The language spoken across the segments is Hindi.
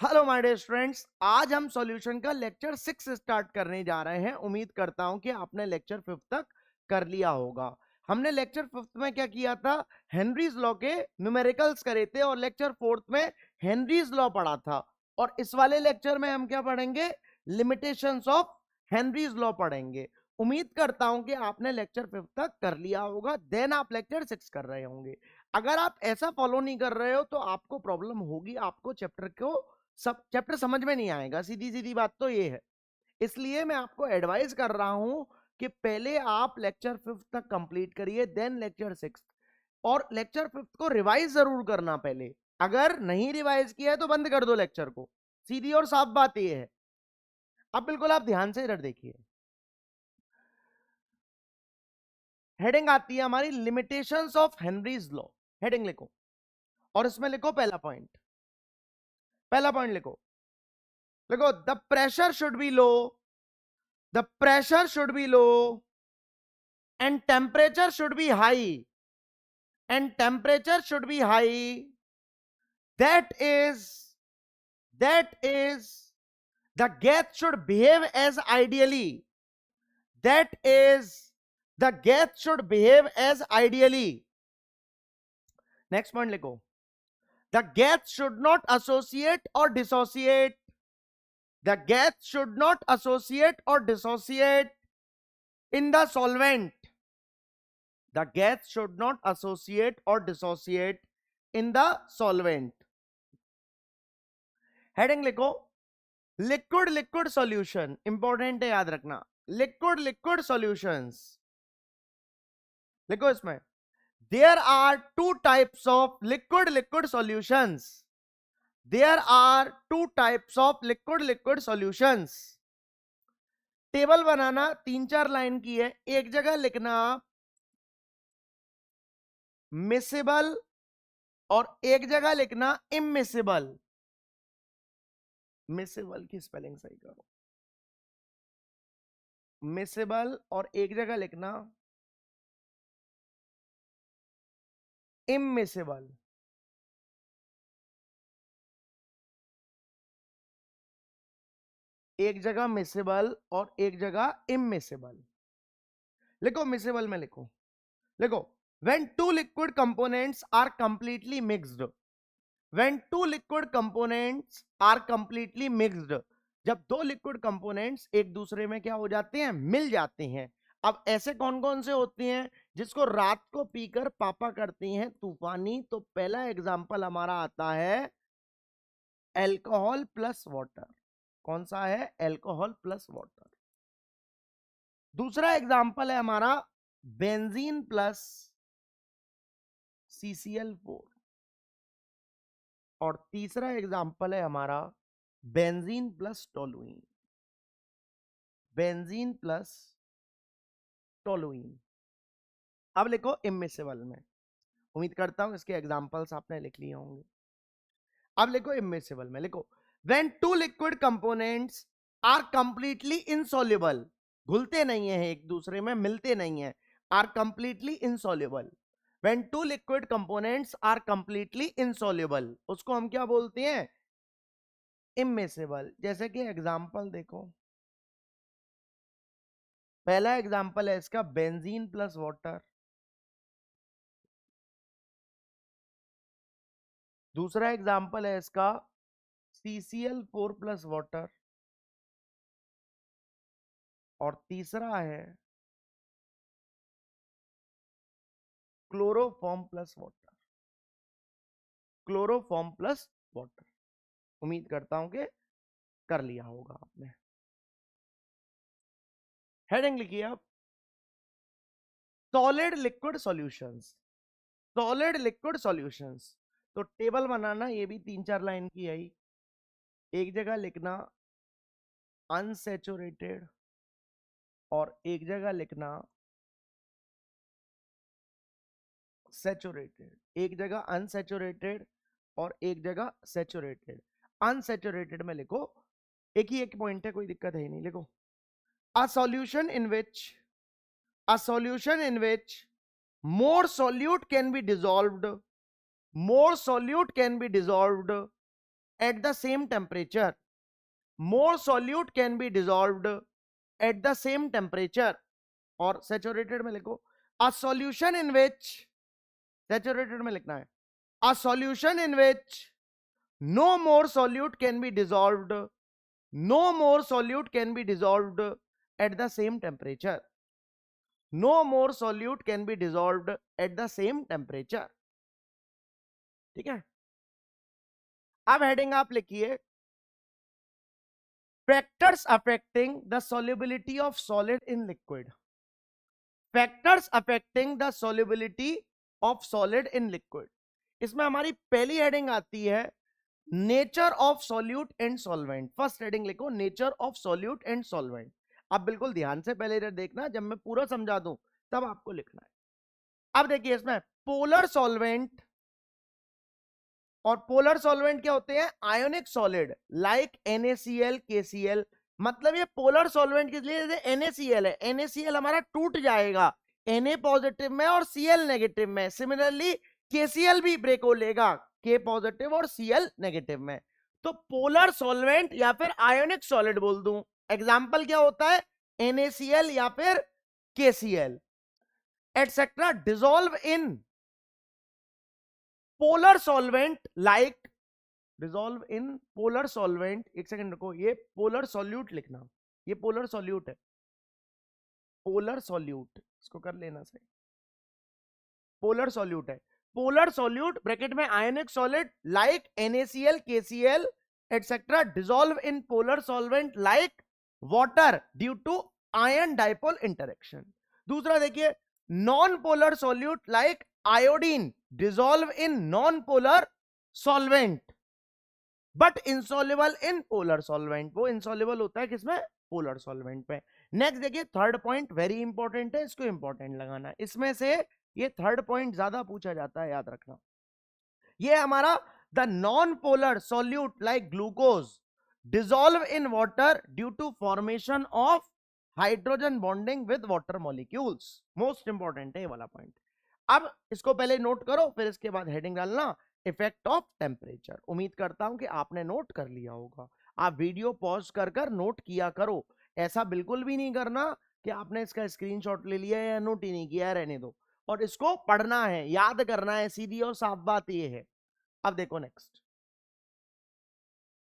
हेलो माय डियर स्टूडेंट्स, आज हम सॉल्यूशन का लेक्चर 6 स्टार्ट करने जा रहे हैं। उम्मीद करता हूं कि आपने लेक्चर 5 तक कर लिया होगा। हमने लेक्चर 5 में क्या किया था, हेनरीज लॉ के न्यूमेरिकल्स करे थे और लेक्चर 4 में हेनरीज लॉ पढ़ा था। और इस वाले लेक्चर में हम क्या पढ़ेंगे, लिमिटेशंस ऑफ हेनरीज लॉ पढ़ेंगे। उम्मीद करता हूं कि आपने लेक्चर 5 तक कर लिया होगा, देन आप लेक्चर 6 कर रहे होंगे। अगर आप ऐसा फॉलो नहीं कर रहे हो तो आपको प्रॉब्लम होगी, आपको चैप्टर को सब चैप्टर समझ में नहीं आएगा। सीधी सीधी बात तो ये है। इसलिए मैं आपको एडवाइस कर रहा हूं कि पहले आप लेक्चर 5 तक कंप्लीट करिए, देन लेक्चर 6। और लेक्चर 5 को रिवाइज जरूर करना पहले। अगर नहीं रिवाइज किया है तो बंद कर दो लेक्चर को। सीधी और साफ बात ये है। अब बिल्कुल आप ध्यान से इधर देखिए। हेडिंग आती है हमारी limitations of Henry's law. Heading लिखो और इसमें लिखो पहला पॉइंट। पहला पॉइंट लिखो, देखो the pressure should be low, the pressure should be low and temperature should be high, and temperature should be high. That is the gas should behave as ideally. That is the gas should behave as ideally. Next point लिखो, the gas should not associate or dissociate. The gas should not associate or dissociate in the solvent. The gas should not associate or dissociate in the solvent. Heading लिखो, लिक्विड लिक्विड सॉल्यूशन। इंपॉर्टेंट है, याद रखना। लिक्विड लिक्विड सॉल्यूशंस लिखो। इसमें there are two types of liquid liquid solutions. There are two types of liquid liquid solutions. Table बनाना 3-4 लाइन की है। एक जगह लिखना मिसेबल और एक जगह लिखना इमिसेबल। मिसेबल की स्पेलिंग सही करो, मिसेबल, और एक जगह लिखना इमिसेबल। एक जगह मिसेबल और एक जगह इमिसेबल। लिखो मिसेबल में लिखो, लिखो when two liquid components are completely mixed. When two liquid components are completely mixed, जब दो लिक्विड कंपोनेंट्स एक दूसरे में क्या हो जाते हैं, मिल जाते हैं। अब ऐसे कौन कौन से होते हैं जिसको रात को पीकर पापा करती हैं तूफानी? तो पहला एग्जांपल हमारा आता है एल्कोहल प्लस वाटर। कौन सा है? Alcohol plus water. दूसरा एग्जांपल है हमारा बेंजीन प्लस CCl4। और तीसरा एग्जांपल है हमारा benzene plus toluene. Benzene plus toluene. अब लिखो इमिसेबल में। उम्मीद करता हूं इसके एग्जांपल्स आपने लिख लिए होंगे। अब लिखो इमिसेबल में, लिखो when two liquid components are completely insoluble. घुलते नहीं है एक दूसरे में, मिलते नहीं है। Are completely insoluble. When two liquid components are completely insoluble, उसको हम क्या बोलते हैं? इमिसेबल। जैसे कि एग्जांपल देखो, पहला एग्जांपल है इसका बेंजीन प्लस वाटर। दूसरा एग्जांपल है इसका CCl4 प्लस वाटर। और तीसरा है chloroform plus water. Chloroform plus water. उम्मीद करता हूं कि कर लिया होगा आपने। हेडिंग लिखिए आप, solid liquid solutions. Solid liquid solutions. तो टेबल बनाना, ये भी 3-4 लाइन की है। एक जगह लिखना अनसैचुरेटेड और एक जगह लिखना सैचुरेटेड। एक जगह अनसैचुरेटेड और एक जगह सैचुरेटेड। अनसैचुरेटेड में लिखो, एक ही एक पॉइंट है, कोई दिक्कत है ही नहीं। लिखो a solution in which a solution in which more solute can be dissolved, more solute can be dissolved at the same temperature. More solute can be dissolved at the same temperature. और saturated में लिखो a solution in which, saturated में लिखना है, a solution in which no more solute can be dissolved, no more solute can be dissolved at the same temperature. No more solute can be dissolved at the same temperature. ठीक है, अब हेडिंग आप लिखिए factors affecting the solubility of solid in liquid. Factors affecting the solubility of solid in liquid. इसमें हमारी पहली हेडिंग आती है nature of solute and solvent. First heading लिखो nature of solute and solvent. आप बिल्कुल ध्यान से पहले इधर देखना, जब मैं पूरा समझा दूं तब आपको लिखना है. अब देखिए इसमें पोलर सॉल्वेंट, और पोलर सॉल्वेंट क्या होते हैं, ionic solid like NaCl KCl. मतलब ये पोलर सॉल्वेंट के लिए जैसे NaCl है, NaCl हमारा टूट जाएगा Na पॉजिटिव में और Cl नेगेटिव में. सिमिलरली KCl भी ब्रेक हो लेगा K पॉजिटिव और Cl नेगेटिव में. तो पोलर सॉल्वेंट या फिर आयोनिक सॉलिड बोल दूं, एग्जाम्पल क्या होता है NaCl या फिर KCl etcetera dissolve in polar solvent like, dissolve in polar solvent. एक सेकंड रखो, ये पोलर सॉल्यूट लिखना, ये पोलर सॉल्यूट है, पोलर सॉल्यूट, इसको कर लेना सही, पोलर सॉल्यूट है. पोलर सॉल्यूट ब्रैकेट में ionic solid like NaCl KCl etcetera dissolve in polar solvent like water due to ion dipole interaction. दूसरा देखिए non polar solute like iodine dissolve in non polar solvent but insoluble in polar solvent. वो इंसॉल्युबल होता है किसमें, पोलर सॉल्वेंट पे. नेक्स्ट देखिए थर्ड पॉइंट वेरी इंपॉर्टेंट है, इसको इंपॉर्टेंट लगाना है. इसमें से ये थर्ड पॉइंट ज्यादा पूछा जाता है, याद रखना. ये हमारा the non polar solute like glucose dissolve in water due to formation of hydrogen bonding with water molecules. Most important है ये वाला पॉइंट. अब इसको पहले नोट करो, फिर इसके बाद हेडिंग डालना इफेक्ट ऑफ टेम्परेचर. उम्मीद करता हूं कि आपने नोट कर लिया होगा. आप वीडियो पॉज कर कर नोट किया करो. ऐसा बिल्कुल भी नहीं करना कि आपने इसका स्क्रीनशॉट ले लिया या नोट ही नहीं किया, रहने दो. और इसको पढ़ना है, याद करना है, सीधी और साफ बात ये है. अब देखो नेक्स्ट,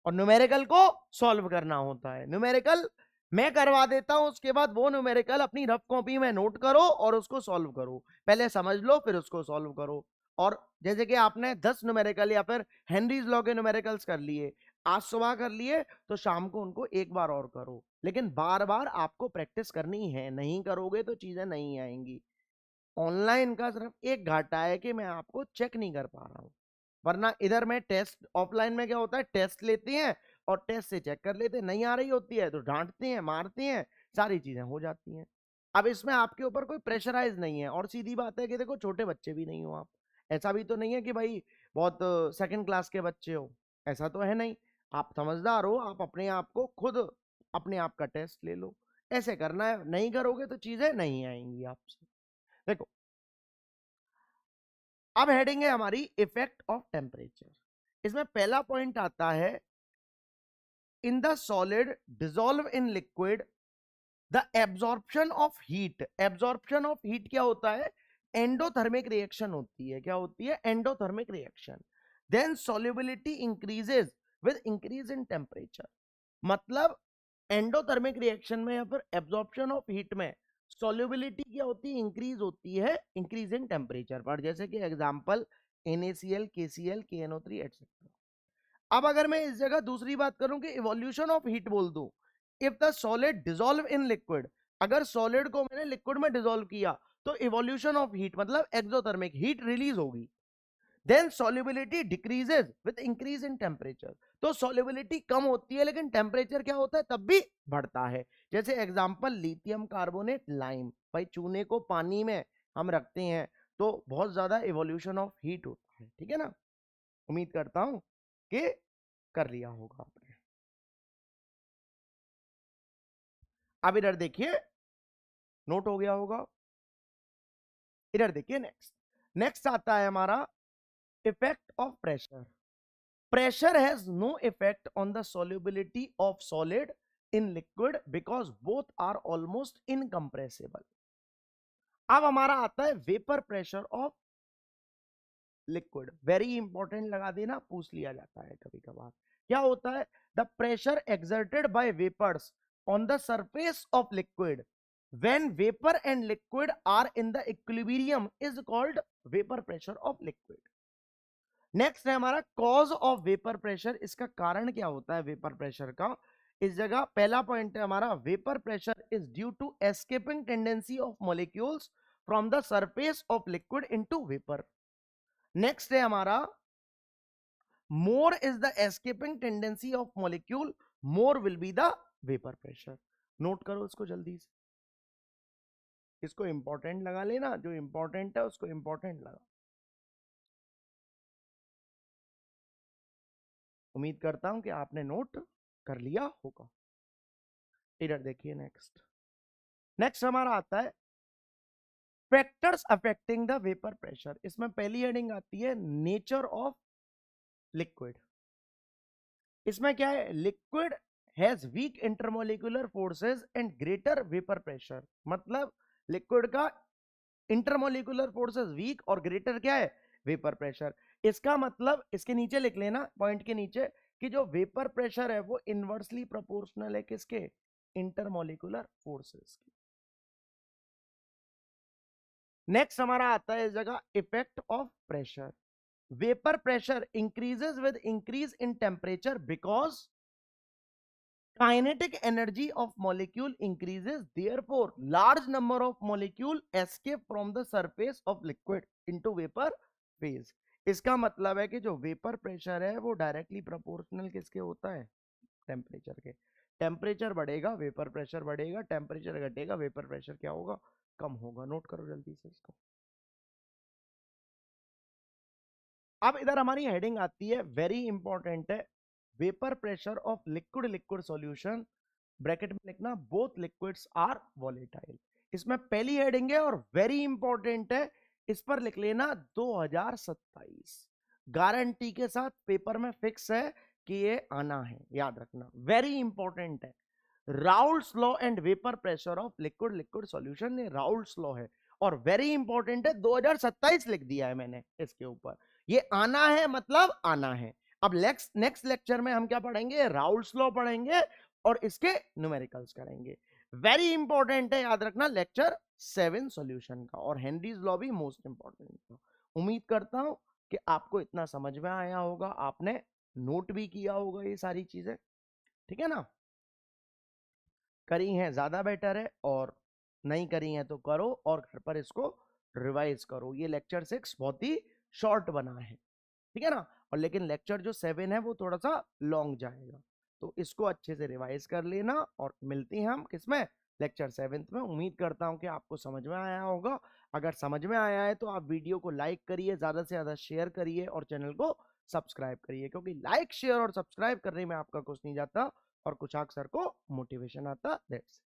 और न्यूमेरिकल को सॉल्व करना होता है. न्यूमेरिकल मैं करवा देता हूं, उसके बाद वो न्यूमेरिकल अपनी रफ कॉपी में नोट करो और उसको सॉल्व करो. पहले समझ लो फिर उसको सॉल्व करो. और जैसे कि आपने 10 न्यूमेरिकल या फिर हेनरीज लॉ के न्यूमेरिकल्स कर लिए, आज सुबह कर लिए, तो शाम को उनको एक बार और करो. लेकिन बार बार आपको प्रैक्टिस करनी है, नहीं करोगे तो चीजें नहीं आएंगी. ऑनलाइन का सिर्फ एक घाटा है कि मैं आपको चेक नहीं कर पा रहा हूं, वरना इधर में टेस्ट, ऑफलाइन में क्या होता है टेस्ट लेते हैं और टेस्ट से चेक कर लेते हैं, नहीं आ रही होती है तो डांटते हैं, मारते हैं, सारी चीजें हो जाती हैं. अब इसमें आपके ऊपर कोई प्रेशराइज नहीं है. और सीधी बात है कि देखो छोटे बच्चे भी नहीं हो आप, ऐसा भी तो नहीं है कि भाई बहुत सेकंड क्लास के बच्चे हो, ऐसा तो है नहीं. आप समझदार हो, आप अपने आप को खुद अपने आप का टेस्ट ले लो. ऐसे करना है, नहीं करोगे तो चीजें नहीं आएंगी आपसे. देखो अब हेडिंग है हमारी इफेक्ट ऑफ टेम्परेचर. इसमें पहला पॉइंट आता है in the solid dissolve in liquid the absorption of heat. Absorption of heat क्या होता है, एंडोथर्मिक रिएक्शन होती है. क्या होती है, endothermic reaction. Then solubility increases with increase in temperature. मतलब एंडोथर्मिक रिएक्शन में या फिर एब्जॉर्प्शन ऑफ हीट में सॉल्युबिलिटी क्या होती है, इंक्रीज होती है इंक्रीज इन टेम्परेचर पर. जैसे कि example NaCl KCl KNO3 etcetera. अब अगर मैं इस जगह दूसरी बात करूं कि इवोल्यूशन ऑफ हीट बोल दूं, if the solid dissolve in liquid, अगर सॉलिड को मैंने लिक्विड में डिसॉल्व किया तो इवोल्यूशन ऑफ हीट मतलब एक्सोथर्मिक हीट रिलीज होगी. Then solubility decreases with increase in temperature. तो सॉल्युबिलिटी कम होती है लेकिन टेम्परेचर क्या होता है तब भी बढ़ता है. जैसे एग्जांपल लिथियम कार्बोनेट लाइम. भाई चूने को पानी में हम रखते हैं तो बहुत ज्यादा इवोल्यूशन ऑफ हीट होता है. ठीक है ना, उम्मीद करता हूं कि कर लिया होगा आपने. अब इधर देखिए नोट हो गया होगा. इधर देखिए नेक्स्ट, नेक्स्ट आता है हमारा effect of pressure. pressure has no effect on the solubility of solid in liquid because both are almost incompressible. अब हमारा आता है vapour pressure of liquid, very important लगा देना, पूछ लिया जाता है कभी कभार। क्या होता है? The pressure exerted by vapours on the surface of liquid when vapour and liquid are in the equilibrium is called vapour pressure of liquid. Next है हमारा कॉज ऑफ वेपर प्रेशर, इसका कारण क्या होता है वेपर प्रेशर का। इस जगह पहला पॉइंट है हमारा, vapour pressure is due to escaping tendency of molecules from the surface of liquid into vapour. Next है हमारा, more is the escaping tendency of molecule, more will be the vapor pressure। Note करो इसको जल्दी से, इसको इंपॉर्टेंट लगा लेना, जो इंपॉर्टेंट है उसको इंपॉर्टेंट लगा। उम्मीद करता हूं कि आपने नोट कर लिया होगा। इधर देखिए नेक्स्ट, नेक्स्ट हमारा आता है factors affecting the vapour pressure. इसमें पहली हेडिंग आती है नेचर ऑफ लिक्विड। इसमें क्या है, liquid has week intermolecular forces and greater vapour pressure. मतलब लिक्विड का इंटरमोलिकुलर फोर्सेस वीक और ग्रेटर क्या है, वेपर प्रेशर। इसका मतलब इसके नीचे लिख लेना, पॉइंट के नीचे, कि जो वेपर प्रेशर है वो इनवर्सली प्रोपोर्शनल है किसके, इंटरमोलिकुलर फोर्सेस की। नेक्स्ट हमारा आता है इस जगह effect of pressure. Vapour pressure increases with increase in temperature because kinetic energy of molecule increases, therefore large number of molecule escape from the surface of liquid into vapor phase। इसका मतलब है कि जो वेपर प्रेशर है वो डायरेक्टली प्रोपोर्शनल किसके होता है, टेम्परेचर के। टेम्परेचर बढ़ेगा वेपर प्रेशर बढ़ेगा, टेम्परेचर घटेगा वेपर प्रेशर क्या होगा, कम होगा। नोट करो जल्दी से इसको। अब इधर हमारी हेडिंग आती है, वेरी इंपॉर्टेंट है, vapour pressure of liquid liquid solution, bracket में लिखना बोथ लिक्विड्स आर वॉलेटाइल। इसमें पहली हेडिंग है और वेरी इंपॉर्टेंट है, इस पर लिख लेना 2027, गारंटी के साथ पेपर में फिक्स है कि ये आना है, याद रखना, वेरी इंपॉर्टेंट है। Raoult's law and vapour pressure of liquid liquid solution, ये राउल्स लॉ है और वेरी इंपॉर्टेंट है, 2027 लिख दिया है मैंने इसके ऊपर, ये आना है मतलब आना है। अब नेक्स्ट लेक्चर में हम क्या पढ़ेंगे, राउल्स लॉ पढ़ेंगे और इसके न्यूमेरिकल्स करेंगे। वेरी इंपॉर्टेंट है, याद रखना, लेक्चर 7 सॉल्यूशन का, और हेनरीज लॉ भी मोस्ट इंपॉर्टेंट था। उम्मीद करता हूं कि आपको इतना समझ में आया होगा, आपने नोट भी किया होगा ये सारी चीजें, ठीक है ना। करी हैं ज्यादा बेटर है, और नहीं करी हैं तो करो और घर पर इसको रिवाइज करो। ये लेक्चर 6 बहुत ही शॉर्ट बना है, ठीक है ना, और लेकिन लेक्चर जो 7 है वो थोड़ा सा लॉन्ग जाएगा, तो इसको अच्छे से रिवाइज कर लेना। और मिलते हैं हम किसमें, लेक्चर 7 में। उम्मीद करता हूं कि आपको समझ में आया होगा। अगर समझ में आया है तो आप वीडियो को लाइक करिए, ज्यादा से ज्यादा शेयर करिए और चैनल को सब्सक्राइब करिए, क्योंकि लाइक शेयर और सब्सक्राइब करने में आपका कुछ नहीं जाता और कुछ सर को मोटिवेशन आता। दैट्स